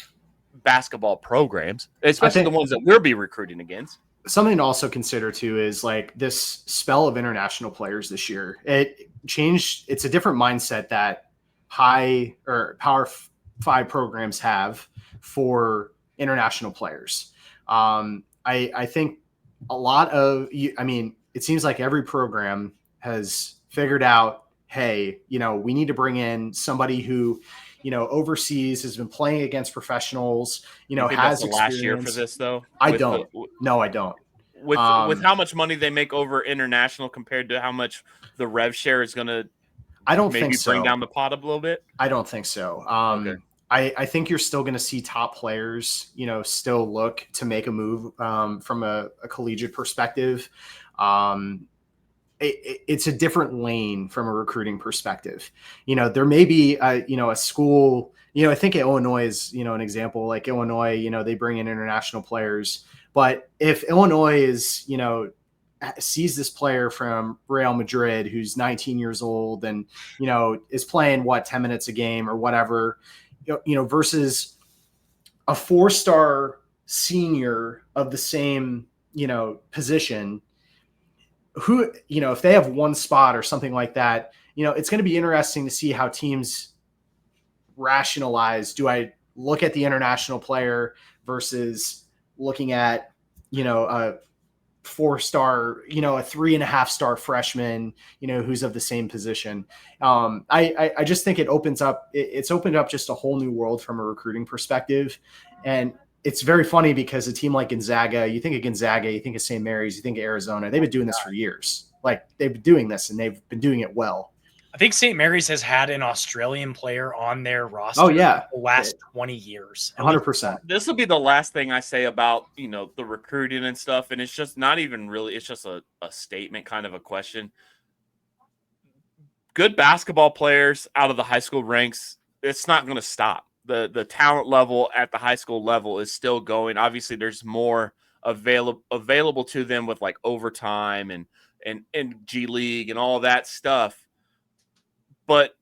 basketball programs, especially the ones that we'll be recruiting against. Something to also consider too is like this spell of international players this year. It changed. It's a different mindset that high or Power 5 programs have for international players. I think a lot of, it seems like every program has figured out, hey, we need to bring in somebody who, overseas, has been playing against professionals, has experience. Last year for this though? I don't. No, I don't. With how much money they make over international compared to how much the rev share is going to, I don't think so. Bring down the pot a little bit. I don't think so. Okay. I think you're still going to see top players, still look to make a move from a collegiate perspective. It's a different lane from a recruiting perspective. There may be, a school, I think Illinois is, an example. Like Illinois, they bring in international players. But if Illinois is, sees this player from Real Madrid who's 19 years old and, is playing 10 minutes a game or whatever, versus a 4-star senior of the same, position, who, if they have one spot or something like that, it's going to be interesting to see how teams rationalize. Do I look at the international player versus looking at, a 4-star, a 3.5-star freshman, who's of the same position. I just think it's opened up just a whole new world from a recruiting perspective. And it's very funny because a team like Gonzaga, you think of St. Mary's, you think of Arizona, they've been doing this for years. Like they've been doing this and they've been doing it well. I think St. Mary's has had an Australian player on their roster for the last 20 years. 100%. This will be the last thing I say about, the recruiting and stuff. And it's just not even really, it's just a statement, kind of a question. Good basketball players out of the high school ranks, it's not going to stop. The talent level at the high school level is still going. Obviously, there's more available to them with like overtime and G League and all that stuff. But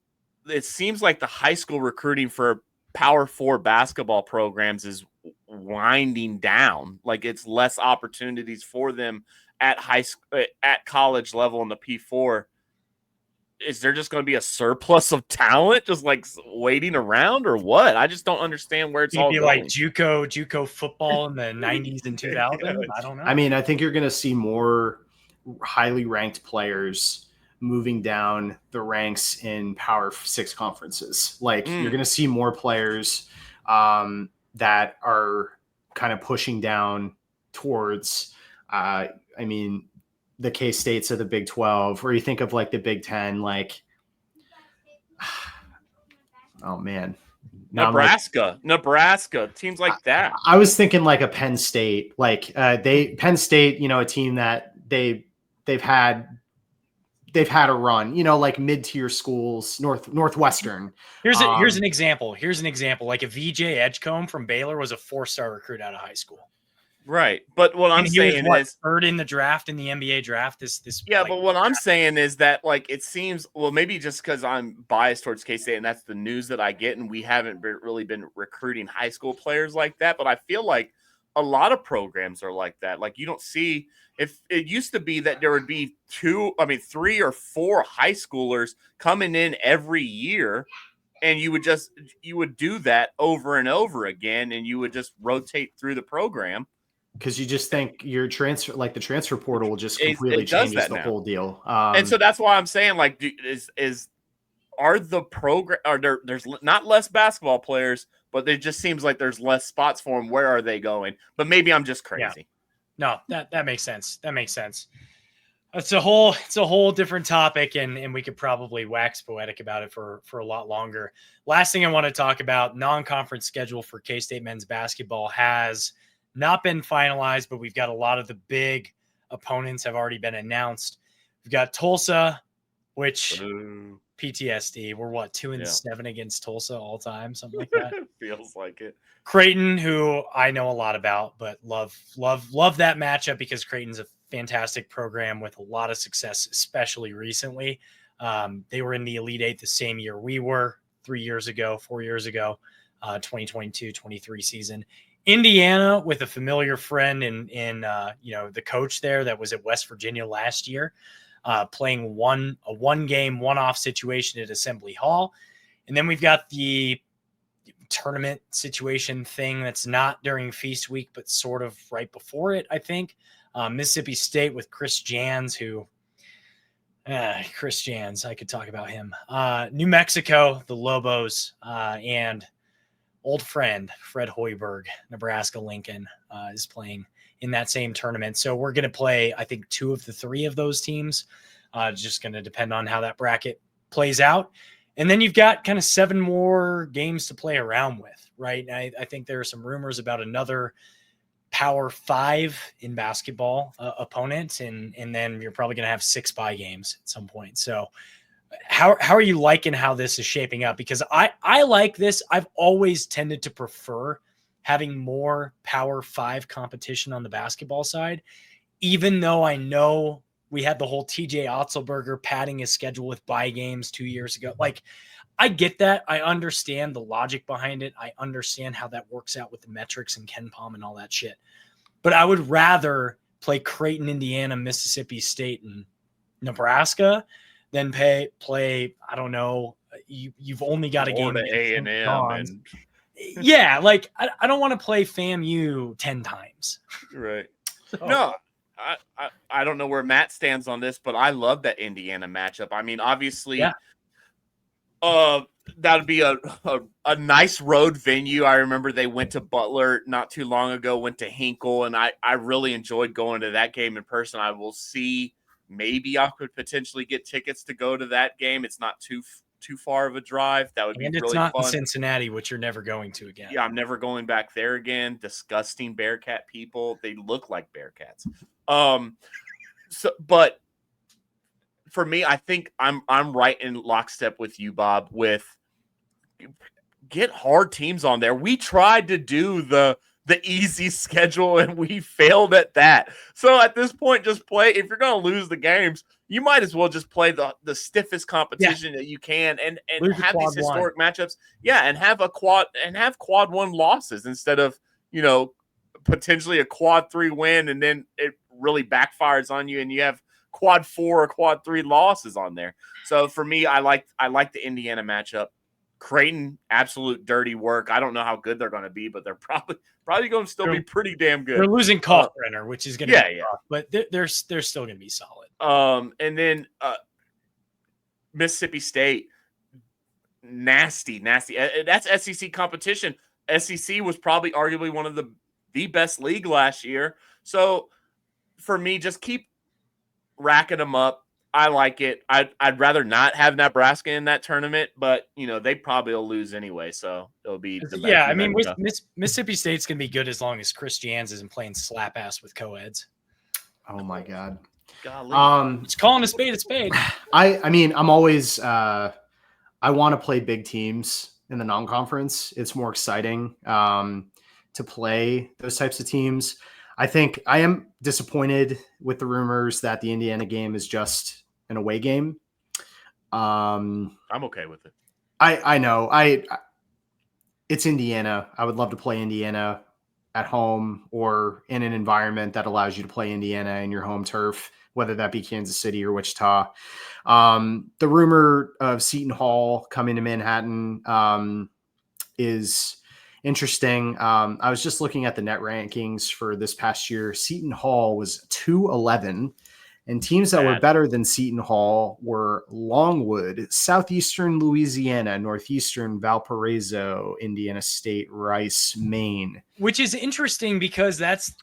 it seems like the high school recruiting for Power 4 basketball programs is winding down. Like it's less opportunities for them at college level in the P4. Is there just going to be a surplus of talent just like waiting around or what? I just don't understand where it's all going. Like JUCO football in the 90s and 2000s. I don't know. I think you're going to see more highly ranked players moving down the ranks in Power 6 conferences. Like you're going to see more players that are kind of pushing down towards, the K-States of the Big 12, or you think of like the Big 10, like, oh man. Nebraska, teams like that. I was thinking like a Penn State, Penn State, a team that they've had a run, like mid-tier schools, Northwestern. Here's an example. Like a VJ Edgecombe from Baylor was a 4-star recruit out of high school. Right. But what I'm saying is third in the draft, in the NBA draft. But what I'm saying is that like it seems, well, maybe just because I'm biased towards K-State and that's the news that I get, and we haven't really been recruiting high school players like that. But I feel like a lot of programs are like that. Like you don't see, if it used to be that there would be 3 or 4 high schoolers coming in every year, and you would do that over and over again, and you would just rotate through the program. because you just think your transfer, like the transfer portal, just It completely does changes that the now. whole deal. And so that's why I'm saying, like, are the program, there's not less basketball players, but it just seems like there's less spots for them. Where are they going? But maybe I'm just crazy. No, that makes sense. That makes sense. It's a whole different topic, and we could probably wax poetic about it for a lot longer. Last thing I want to talk about, non-conference schedule for K-State men's basketball has not been finalized, but we've got a lot of the big opponents have already been announced. We've got Tulsa, which PTSD. We're 2-7 against Tulsa all time, something like that. Feels like it. Creighton, who I know a lot about, but love that matchup because Creighton's a fantastic program with a lot of success, especially recently. They were in the Elite Eight the same year we were 4 years ago, 2022-23 season. Indiana with a familiar friend in the coach there that was at West Virginia last year, playing a one-game, one-off situation at Assembly Hall. And then we've got the tournament situation thing that's not during Feast Week, but sort of right before it, I think. Mississippi State with Chris Jans, Chris Jans, I could talk about him. New Mexico, the Lobos, and old friend Fred Hoiberg, Nebraska Lincoln, is playing in that same tournament. So we're going to play, I think, 2 of the 3 of those teams. Just going to depend on how that bracket plays out. And then you've got kind of 7 more games to play around with, right? I think there are some rumors about another Power 5 in basketball opponent, and then you're probably going to have 6 bye games at some point. So how are you liking how this is shaping up? Because I like this. I've always tended to prefer having more Power 5 competition on the basketball side, even though I know we had the whole TJ Otzelberger padding his schedule with bye games 2 years ago. Like, I get that. I understand the logic behind it. I understand how that works out with the metrics and Ken Palm and all that shit. But I would rather play Creighton, Indiana, Mississippi State, and Nebraska than play. I don't know. You've only got a game to A&M and yeah, like I don't want to play FAMU 10 times. Right. So. No. I don't know where Matt stands on this, but I love that Indiana matchup. I mean, obviously, that would be a nice road venue. I remember they went to Butler not too long ago, went to Hinkle, and I really enjoyed going to that game in person. I will see. Maybe I could potentially get tickets to go to that game. It's not too far of a drive. That would be really fun. And it's not in Cincinnati, which you're never going to again. Yeah, I'm never going back there again. Disgusting Bearcat people. They look like Bearcats. But for me, I think I'm right in lockstep with you, Bob, with get hard teams on there. We tried to do the easy schedule and we failed at that. So at this point, just play. If you're going to lose the games, you might as well just play the stiffest competition that you can and have these historic matchups. Yeah, and have quad 1 losses instead of, potentially a quad 3 win and then it really backfires on you and you have quad 4 or quad 3 losses on there. So for me, I like the Indiana matchup. Creighton, absolute dirty work. I don't know how good they're going to be, but they're probably going to still be pretty damn good. They're losing Kalkbrenner, which is going to be rough, but they're still going to be solid. And then Mississippi State, nasty. That's SEC competition. SEC was probably arguably one of the best league last year. So for me, just keep racking them up. I like it. I'd rather not have Nebraska in that tournament, but they probably will lose anyway, so it'll be Mississippi State's gonna be good as long as Chris Jans isn't playing slap ass with co-eds. Oh my god. Golly. It's calling a spade a spade. I mean, I'm always I want to play big teams in the non-conference. It's more exciting to play those types of teams. I think I am disappointed with the rumors that the Indiana game is just an away game. I'm okay with it. I know. It's Indiana. I would love to play Indiana at home or in an environment that allows you to play Indiana in your home turf, whether that be Kansas City or Wichita. The rumor of Seton Hall coming to Manhattan is interesting. I was just looking at the net rankings for this past year. Seton Hall was 211, and teams that were better than Seton Hall were Longwood, Southeastern Louisiana, Northeastern Valparaiso, Indiana State, Rice, Maine. Which is interesting because that's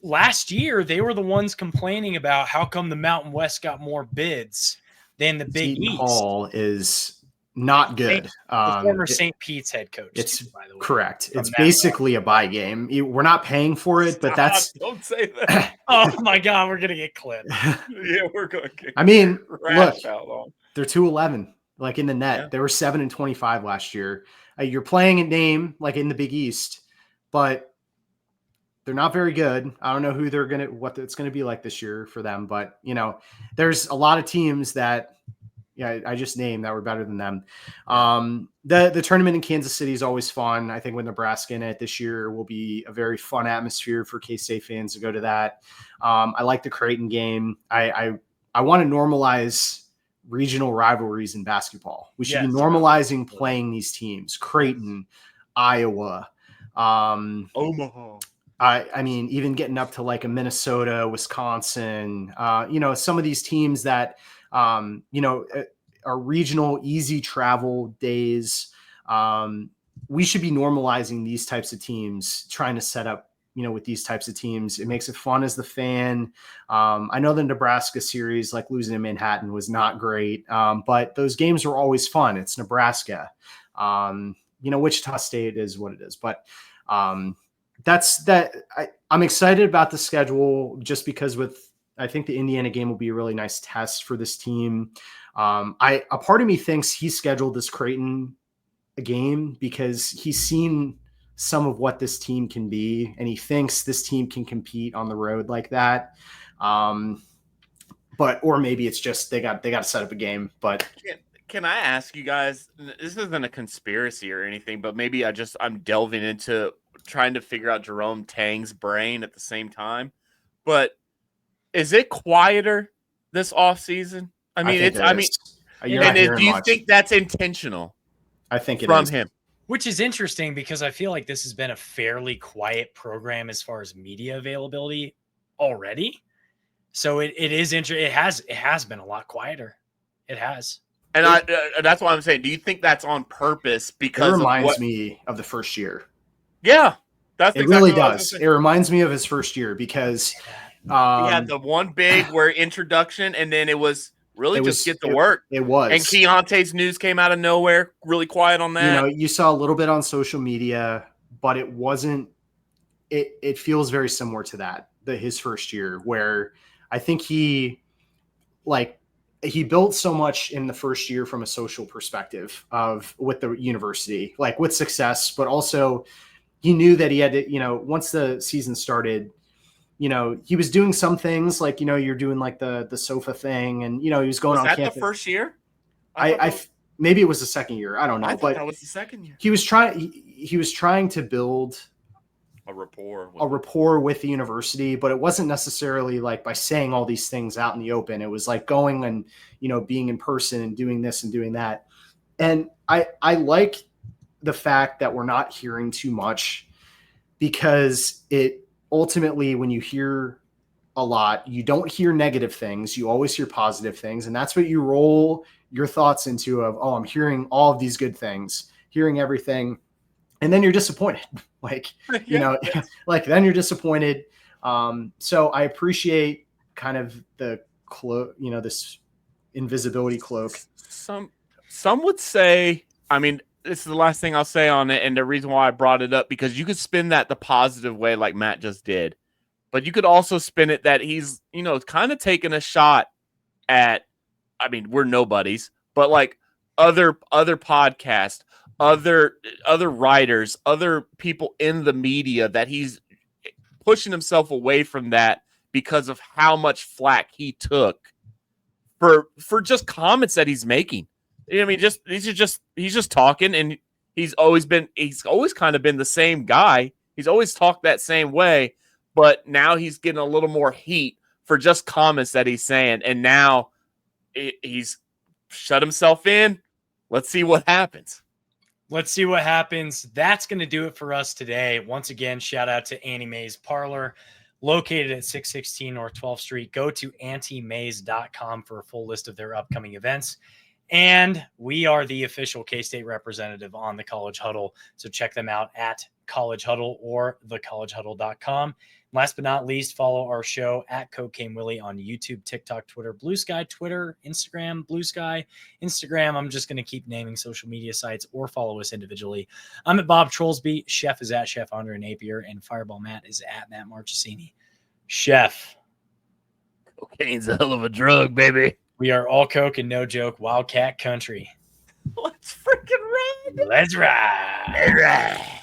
last year they were the ones complaining about how come the Mountain West got more bids than the Big Seton East. Hall is not good. The former St. Pete's head coach. It's too, by the way, correct. It's basically a buy game. We're not paying for it, but that's. Don't say that. Oh my God, we're gonna get clipped. Yeah, we're going. I mean, look, out they're 211, like in the net. Yeah. They were 7-25 last year. You're playing a name like in the Big East, but they're not very good. I don't know what it's gonna be like this year for them, but there's a lot of teams that. Yeah, I just named that were better than them. The tournament in Kansas City is always fun. I think with Nebraska in it this year will be a very fun atmosphere for K-State fans to go to that. I like the Creighton game. I want to normalize regional rivalries in basketball. We should be normalizing playing these teams. Creighton, Iowa, Omaha. I mean, even getting up to like a Minnesota, Wisconsin, some of these teams that – are regional, easy travel days. We should be normalizing these types of teams, trying to set up, with these types of teams. It makes it fun as the fan. I know the Nebraska series, like losing in Manhattan, was not great, but those games were always fun. It's Nebraska. Wichita State is what it is, but that's that. I'm excited about the schedule just because I think the Indiana game will be a really nice test for this team. A part of me thinks he scheduled this Creighton game because he's seen some of what this team can be, and he thinks this team can compete on the road like that. Or maybe it's just they got to set up a game. But can I ask you guys? This isn't a conspiracy or anything, but maybe I'm delving into trying to figure out Jerome Tang's brain at the same time. But is it quieter this offseason? I mean, do you think that's intentional? I think it from is. Him. Which is interesting because I feel like this has been a fairly quiet program as far as media availability already. So it is interesting. It has been a lot quieter. It has. And that's why I'm saying, do you think that's on purpose? Because it reminds me of the first year. Yeah, it really does. It reminds me of his first year because he had the one big introduction, and then it was really just get to work. It was. And Keontae's news came out of nowhere, really quiet on that. You saw a little bit on social media, but it wasn't. It feels very similar to that, his first year, where I think he built so much in the first year from a social perspective with the university, like with success, but also he knew that he had to, once the season started, he was doing some things like, you're doing like the sofa thing and, he was going on campus. Was that the first year? Maybe it was the second year. I don't know. But that was the second year. He was trying to build a rapport with the university, but it wasn't necessarily like by saying all these things out in the open. It was like going and, being in person and doing this and doing that. And I like the fact that we're not hearing too much because it ultimately, when you hear a lot, you don't hear negative things. You always hear positive things. And that's what you roll your thoughts into I'm hearing all of these good things, hearing everything. And then you're disappointed. Then you're disappointed. So I appreciate kind of the cloak, this invisibility cloak. Some would say, this is the last thing I'll say on it. And the reason why I brought it up, because you could spin that the positive way, like Matt just did, but you could also spin it that he's, kind of taking a shot at, we're nobodies, but like other podcasts, other writers, other people in the media, that he's pushing himself away from that because of how much flack he took for just comments that he's making. He's just talking, and he's always kind of been the same guy. He's always talked that same way, but now he's getting a little more heat for just comments that he's saying, and now he's shut himself in. Let's see what happens. let's see what happens. That's going to do it for us today. Once again, shout out to Annie Mae's Parlor, located at 616 North 12th Street. Go to antimaze.com for a full list of their upcoming events. And we are the official K-State representative on the College Huddle. So check them out at College Huddle or thecollegehuddle.com. Last but not least, follow our show at Cocaine Willie on YouTube, TikTok, Twitter, Blue Sky, Twitter, Instagram, Blue Sky, Instagram. I'm just going to keep naming social media sites, or follow us individually. I'm at Bob Trollsby. Chef is at Chef Andre Napier, and Fireball Matt is at Matt Marchesini. Chef. Cocaine's a hell of a drug, baby. We are all Coke and no joke, Wildcat Country. Let's freaking ride. Let's ride. All right.